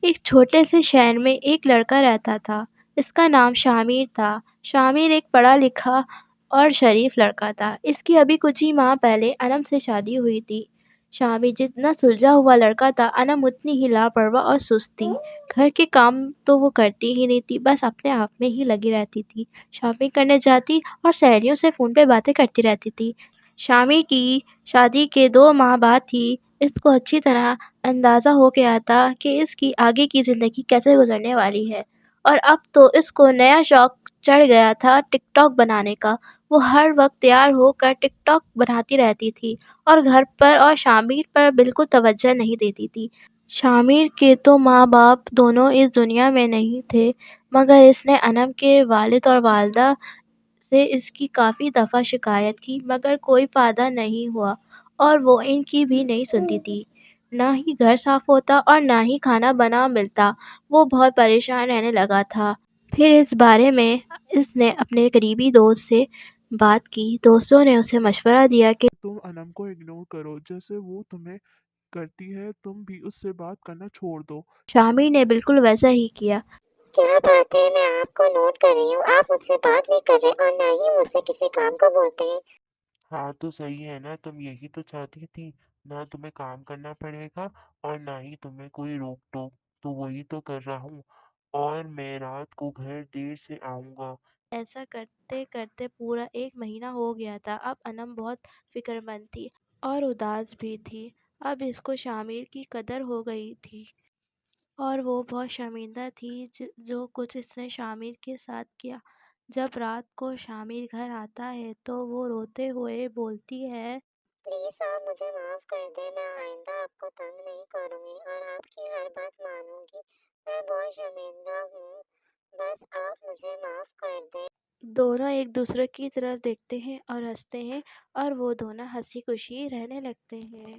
ایک چھوٹے سے شہر میں ایک لڑکا رہتا تھا۔ اس کا نام شامر تھا۔ شامر ایک پڑھا لکھا اور شریف لڑکا تھا۔ اس کی ابھی کچھ ہی ماہ پہلے انم سے شادی ہوئی تھی۔ شامر جتنا سلجھا ہوا لڑکا تھا، انم اتنی ہی لاپرواہ اور سست تھی۔ گھر کے کام تو وہ کرتی ہی نہیں تھی، بس اپنے آپ میں ہی لگی رہتی تھی۔ شاپنگ کرنے جاتی اور سہیلیوں سے فون پہ باتیں کرتی رہتی تھی۔ شامر کی شادی کے 2 ماہ بعد ہی اس کو اچھی طرح اندازہ ہو گیا تھا کہ اس کی آگے کی زندگی کیسے گزرنے والی ہے، اور اب تو اس کو نیا شوق چڑھ گیا تھا ٹک ٹاک بنانے کا۔ وہ ہر وقت تیار ہو کر ٹک ٹاک بناتی رہتی تھی اور گھر پر اور شامر پر بالکل توجہ نہیں دیتی تھی۔ شامر کے تو ماں باپ دونوں اس دنیا میں نہیں تھے، مگر اس نے انم کے والد اور والدہ سے اس کی کافی دفعہ شکایت کی، مگر کوئی فائدہ نہیں ہوا اور وہ ان کی بھی نہیں سنتی تھی۔ نہ ہی گھر صاف ہوتا اور نہ ہی کھانا بنا ملتا۔ وہ بہت پریشان رہنے لگا تھا۔ پھر اس بارے میں اس نے اپنے قریبی دوست سے بات کی۔ دوستوں نے اسے مشورہ دیا کہ تم انم کو اگنور کرو، جیسے وہ تمہیں کرتی ہے تم بھی اس سے بات کرنا چھوڑ دو۔ شامر نے بالکل ویسا ہی کیا۔ کیا بات ہے، میں آپ کو نوٹ کر رہی ہوں، آپ مجھ سے بات نہیں کر رہے اور نہ ہی مجھ سے کسی کام کو بولتے ہیں۔ ہاں تو صحیح ہے نا، تم یہی تو چاہتی تھی، نہ تمہیں کام کرنا پڑے گا اور نہ ہی تمہیں کوئی روک ٹوک، تو وہی تو کر رہا ہوں، اور میں رات کو گھر دیر سے آؤں گا۔ ایسا کرتے کرتے پورا 1 مہینہ ہو گیا تھا۔ اب انم بہت فکر مند تھی اور اداس بھی تھی۔ اب اس کو شامر کی قدر ہو گئی تھی اور وہ بہت شرمندہ تھی جو کچھ اس نے شامر کے ساتھ کیا۔ جب رات کو شامر گھر آتا ہے تو وہ روتے ہوئے بولتی ہے، پلیز آپ مجھے معاف کر دیں، میں آئندہ آپ کو تنگ نہیں کروں گی اور آپ کی ہر بات مانوں گی، میں بہت شرمندہ ہوں، بس آپ مجھے معاف کر دیں۔ دونوں ایک دوسرے کی طرف دیکھتے ہیں اور ہنستے ہیں اور وہ دونوں ہنسی خوشی رہنے لگتے ہیں۔